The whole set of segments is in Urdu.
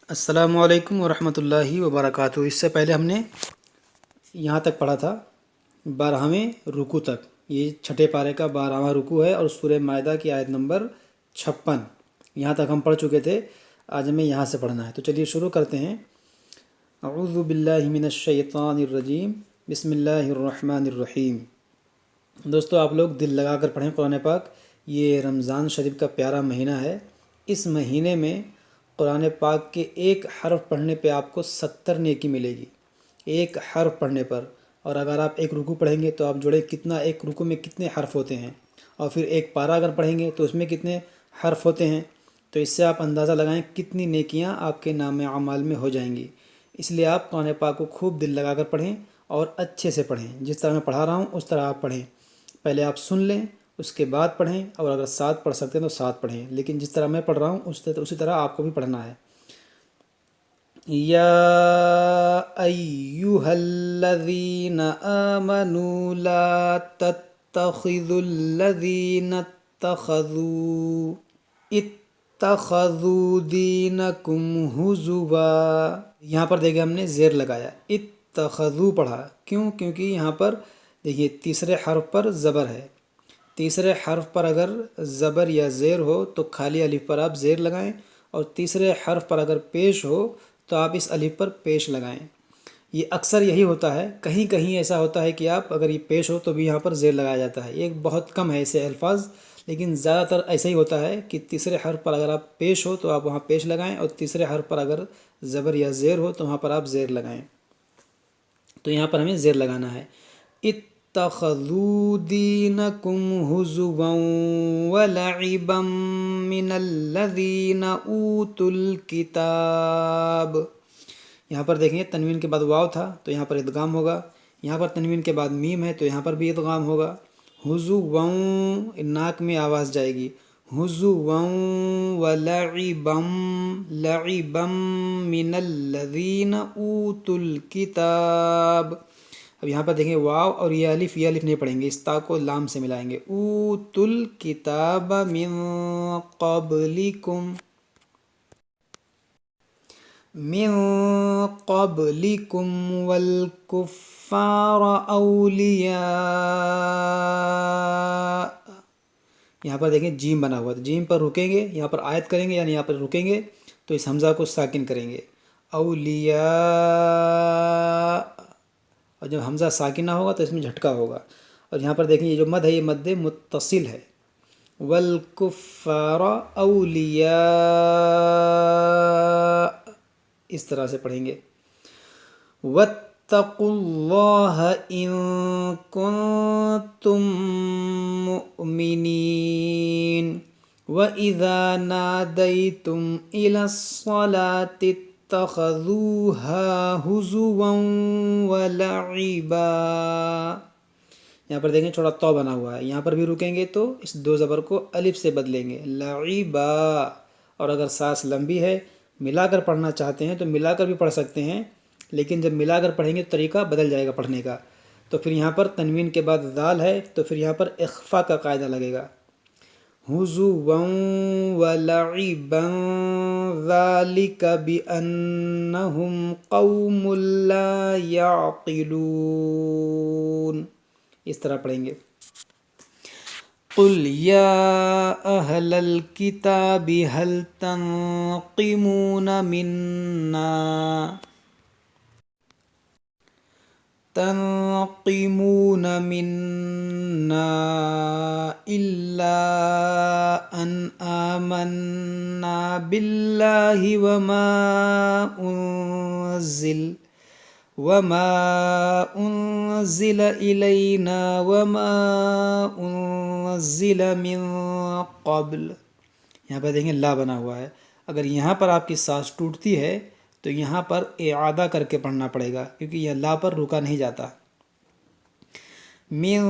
السلام علیکم ورحمۃ اللہ وبرکاتہ۔ اس سے پہلے ہم نے یہاں تک پڑھا تھا 12ویں رکوع تک۔ یہ چھٹے پارے کا 12واں رکوع ہے اور سورہ مائدہ کی آیت نمبر 56 یہاں تک ہم پڑھ چکے تھے۔ آج ہمیں یہاں سے پڑھنا ہے، تو چلیے شروع کرتے ہیں۔ اعوذ باللہ من الشیطان الرجیم، بسم اللہ الرحمن الرحیم۔ دوستو آپ لوگ دل لگا کر پڑھیں قرآن پاک۔ یہ رمضان شریف کا پیارا مہینہ ہے۔ اس مہینے میں قرآن پاک کے ایک حرف پڑھنے پہ آپ کو 70 نیکی ملے گی، ایک حرف پڑھنے پر۔ اور اگر آپ ایک رکوع پڑھیں گے تو آپ جوڑے کتنا، ایک رکوع میں کتنے حرف ہوتے ہیں، اور پھر ایک پارہ اگر پڑھیں گے تو اس میں کتنے حرف ہوتے ہیں۔ تو اس سے آپ اندازہ لگائیں کتنی نیکیاں آپ کے نام اعمال میں ہو جائیں گی۔ اس لیے آپ قرآن پاک کو خوب دل لگا کر پڑھیں اور اچھے سے پڑھیں۔ جس طرح میں پڑھا رہا ہوں اس طرح آپ پڑھیں۔ پہلے آپ سن لیں، اس کے بعد پڑھیں، اور اگر ساتھ پڑھ سکتے ہیں تو ساتھ پڑھیں، لیکن جس طرح میں پڑھ رہا ہوں اسی طرح آپ کو بھی پڑھنا ہے۔ یا ایہا الذین آمنوا لا تتخذوا الذین اتخذوا دینکم ہزوا۔ یہاں پر دیکھیں ہم نے زیر لگایا، اتخذوا پڑھا، کیونکہ یہاں پر دیکھیے تیسرے حرف پر زبر ہے۔ تیسرے حرف پر اگر زبر یا زیر ہو تو خالی الف پر آپ زیر لگائیں، اور تیسرے حرف پر اگر پیش ہو تو آپ اس الف پر پیش لگائیں۔ یہ اکثر یہی ہوتا ہے، کہیں کہیں ایسا ہوتا ہے کہ آپ اگر یہ پیش ہو تو بھی یہاں پر زیر لگایا جاتا ہے۔ یہ بہت کم ہے ایسے الفاظ، لیکن زیادہ تر ایسا ہی ہوتا ہے کہ تیسرے حرف پر اگر آپ پیش ہو تو آپ وہاں پیش لگائیں، اور تیسرے حرف پر اگر زبر یا زیر ہو تو وہاں پر آپ زیر لگائیں۔ تو یہاں پر ہمیں زیر لگانا ہے۔ اتخذوا دینکم ہزوا ولعبا من الذین اوتوا الکتاب۔ یہاں پر دیکھیں تنوین کے بعد واو تھا تو یہاں پر ادغام ہوگا، یہاں پر تنوین کے بعد میم ہے تو یہاں پر بھی ادغام ہوگا۔ ہزوا، ناک میں آواز جائے گی، ہزوا ولعبا، لعبا من الذین اوتوا الکتاب۔ اب یہاں پر دیکھیں واو اور یہ الف نہیں پڑھیں گے، اس تا کو لام سے ملائیں گے۔ اوتوا الکتاب من قبلکم، من قبلکم والکفار اولیاء۔ یہاں پر دیکھیں جیم بنا ہوا ہے، جیم پر رکیں گے، یہاں پر آیت کریں گے یعنی یہاں پر رکیں گے تو اس حمزہ کو ساکن کریں گے، اولیاء۔ اور جب حمزہ ساکن نہ ہوگا تو اس میں جھٹکا ہوگا۔ اور یہاں پر دیکھیں یہ جو مد ہے یہ مد متصل ہے، والکفار اولیاء، اس طرح سے پڑھیں گے۔ واتقوا اللہ ان کنتم مؤمنین وَإِذَا نَادَيْتُمْ إِلَى الصَّلَاةِ اتَّخَذُوهَا هُزُوًا وَلَعِبًا۔ یہاں پر دیکھیں چھوڑا تو بنا ہوا ہے، یہاں پر بھی رکیں گے تو اس دو زبر کو الف سے بدلیں گے، لعبا۔ اور اگر سانس لمبی ہے ملا کر پڑھنا چاہتے ہیں تو ملا کر بھی پڑھ سکتے ہیں، لیکن جب ملا کر پڑھیں گے تو طریقہ بدل جائے گا پڑھنے کا۔ تو پھر یہاں پر تنوین کے بعد دال ہے تو پھر یہاں پر اخفا کا قاعدہ لگے گا، ہزوا ولعبا ذلك بأنهم قوم لا يعقلون۔ اس طرح پڑھیں گے۔ قل یا اہل الکتاب هل تنقمون منا إلا أن آمنا بالله وما أنزل إلينا وما أنزل من قبل۔ یہاں پر دیکھیں لا بنا ہوا ہے، اگر یہاں پر آپ کی سانس ٹوٹتی ہے تو یہاں پر اعادہ کر کے پڑھنا پڑے گا، کیونکہ یہ لا پر رکا نہیں جاتا۔ من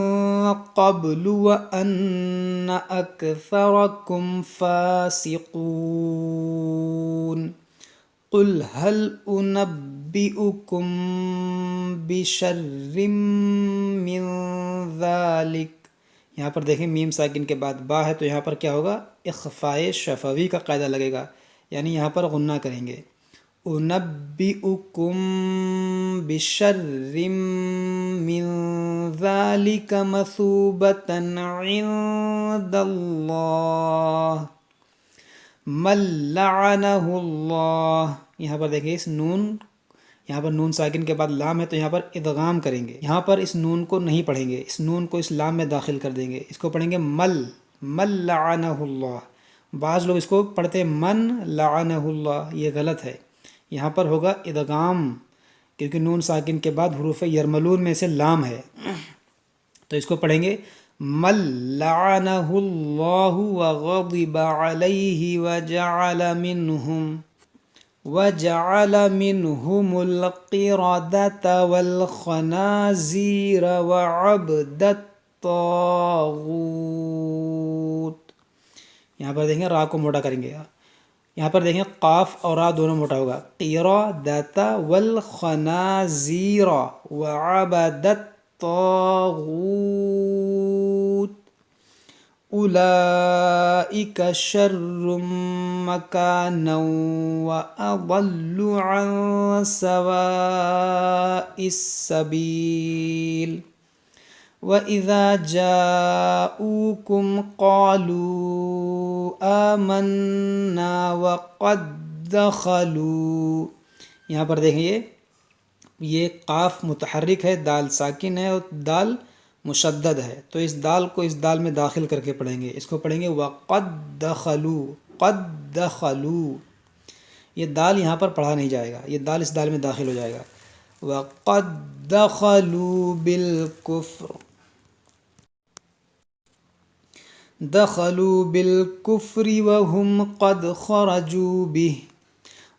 قبل وان اکثرکم فاسقون۔ قل هل انبئکم بشر من ذلک۔ یہاں پر دیکھیں میم ساکن کے بعد با ہے تو یہاں پر کیا ہوگا، اخفاء شفوی کا قاعدہ لگے گا، یعنی یہاں پر غنہ کریں گے۔ أنبئكم بشر من ذلك مثوبة عند الله من لعنه اللہ. یہاں پر دیکھیں اس نون، یہاں پر نون ساکن کے بعد لام ہے تو یہاں پر ادغام کریں گے. یہاں پر اس نون کو نہیں پڑھیں گے، اس نون کو اس لام میں داخل کر دیں گے. اس کو پڑھیں گے مل لعنہ اللہ. بعض لوگ اس کو پڑھتے من لعنہ اللہ، یہ غلط ہے. یہاں پر ہوگا ادغام، کیونکہ نون ساکن کے بعد حروف یرملون میں سے لام ہے، تو اس کو پڑھیں گے مل لعنہ اللہ وغضب علیہ وجعل منهم القردة والخنازير وعبد الطاغوت. یہاں پر دیکھیں را کو موٹا کریں گے. یہاں پر دیکھیں قاف اور را دونوں موٹا ہوگا. قردة والخنازير وعبد الطاغوت اولئک شر مکانا واضل عن سواء السبیل وَإِذَا جَاءُوكُمْ قَالُوا آمَنَّا وَقَدْ دَخَلُوا. یہاں پر دیکھیں یہ قاف متحرک ہے، دال ساکن ہے اور دال مشدد ہے، تو اس دال کو اس دال میں داخل کر کے پڑھیں گے. اس کو پڑھیں گے وَقَدْ دَخَلُوا. قَدْ دَخَلُوا، یہ دال یہاں پر پڑھا نہیں جائے گا، یہ دال اس دال میں داخل ہو جائے گا. وَقَدْ دَخَلُوا بِالْكُفْرِ. دخلوا بالكفر وهم قد خرجوا به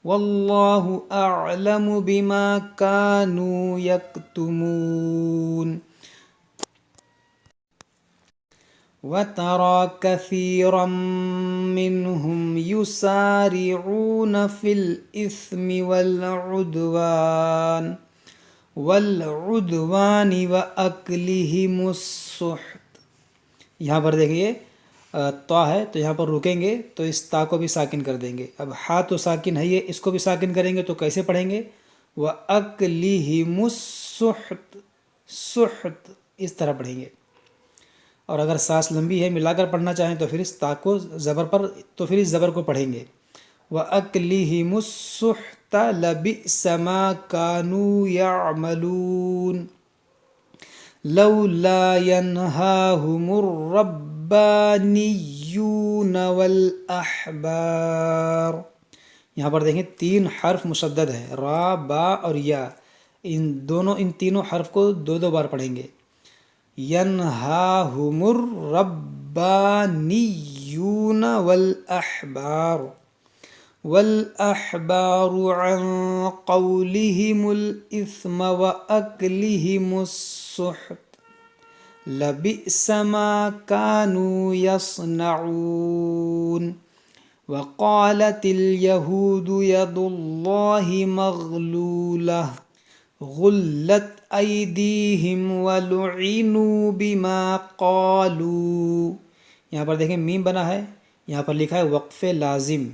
والله أعلم بما كانوا يكتمون. وترى كثيرا منهم يسارعون في الإثم والعدوان وأكلهم السحت. یہاں پر دیکھیے تا ہے تو یہاں پر رکیں گے تو اس تا کو بھی ساکن کر دیں گے. اب ہا تو ساکن ہے، یہ اس کو بھی ساکن کریں گے تو کیسے پڑھیں گے؟ وَأَكْلِهِمُ السُّحْتِ. سحت اس طرح پڑھیں گے. اور اگر سانس لمبی ہے ملا کر پڑھنا چاہیں تو پھر اس تا کو زبر پر، تو پھر اس زبر کو پڑھیں گے. وَأَكْلِهِمُ السُّحْتَ لَبِئْسَ مَا كَانُوا يَعْمَلُونَ لولا ينهاهم الربانيون والأحبار. یہاں پر دیکھیں 3 حرف مشدد ہے، را با اور یا. ان تینوں حرف کو 2 بار پڑھیں گے. ینہاہم الربانیون والأحبار عن قولهم الإثم وأكلهم السحت لبئس ما كانوا يصنعون. وقالت اليهود يد الله مغلولة غلت أيديهم ولعنوا بما قالوا. یہاں پر دیکھیں میم بنا ہے، یہاں پر لکھا ہے وقف لازم،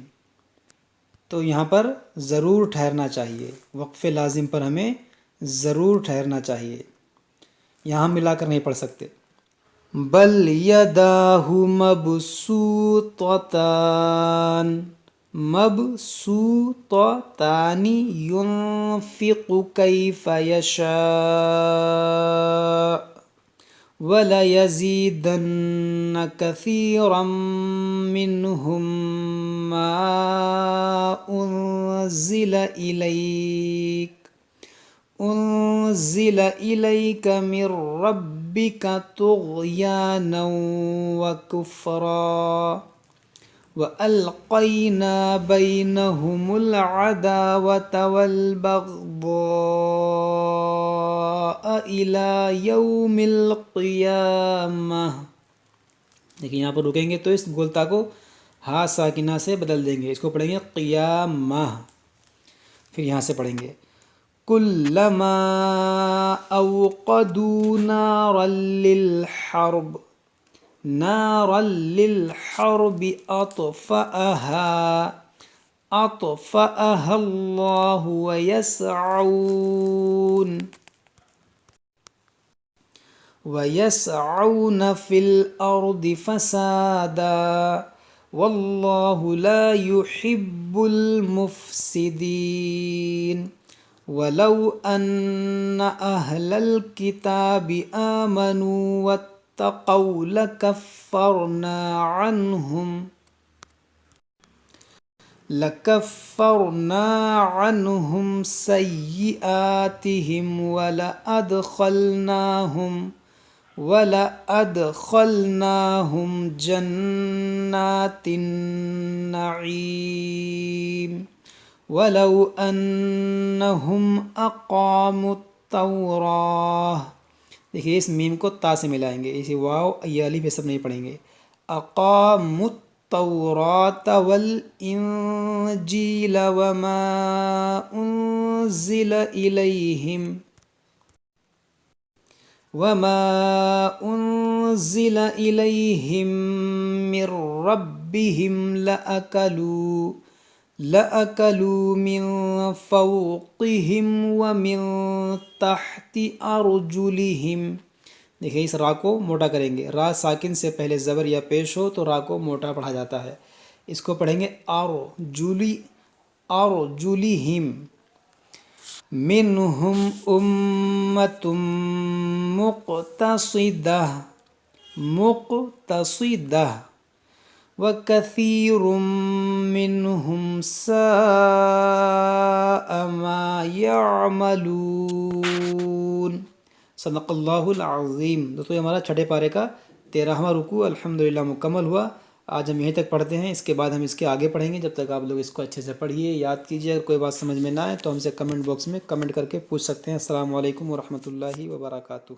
تو یہاں پر ضرور ٹھہرنا چاہیے. وقف لازم پر ہمیں ضرور ٹھہرنا چاہیے، یہاں ملا کر نہیں پڑھ سکتے. بل یداہ مبسوطتان ينفق كيف يشاء وَلَيَزِيدَنَّ كَثِيرًا مِّنْهُمْ مَا أُنزِلَ إِلَيْكَ مِن رَّبِّكَ طُغْيَانًا وَكُفْرًا وَأَلْقَيْنَا بَيْنَهُمُ الْعَدَاوَةَ وَالْبَغْضَاءَ إِلَى يَوْمِ الْقِيَامَةِ. دیکھیں یہاں پر رکیں گے تو اس گولتا کو ہا ساکنہ سے بدل دیں گے. اس کو پڑھیں گے قیامہ. پھر یہاں سے پڑھیں گے کلما اوقدوا نارا للحرب أطفأها الله ويسعون في الأرض فسادا والله لا يحب المفسدين ولو أن أهل الكتاب آمنوا واتقوا لكفرنا عنهم سيئاتهم ولأدخلناهم جنات النعيم ولو أنهم أقاموا التوراة. دیکھیے اس میم کو تا سے ملائیں گے، اسی واو یا الف یہ سب نہیں پڑھیں گے. اقاموا التوراة والإنجيل وما أنزل إليهم من ربهم لأكلوا من فوقهم ومن تحت أرجلهم. دیکھیں اس را کو موٹا کریں گے، را ساکن سے پہلے زبر یا پیش ہو تو را کو موٹا پڑھا جاتا ہے. اس کو پڑھیں گے أرجلهم. منهم أمة مقتصدة وكثير منهم ساء ما يعملون. صدق اللہ العظیم. دوستو یہ ہمارا چھٹے پارے کا 13واں رکوع الحمدللہ مکمل ہوا. آج ہم یہیں تک پڑھتے ہیں، اس کے بعد ہم اس کے آگے پڑھیں گے. جب تک آپ لوگ اس کو اچھے سے پڑھیے، یاد کیجیے. اگر کوئی بات سمجھ میں نہ آئے تو ہم سے کمنٹ باکس میں کمنٹ کر کے پوچھ سکتے ہیں. السلام علیکم ورحمۃ اللہ وبرکاتہ.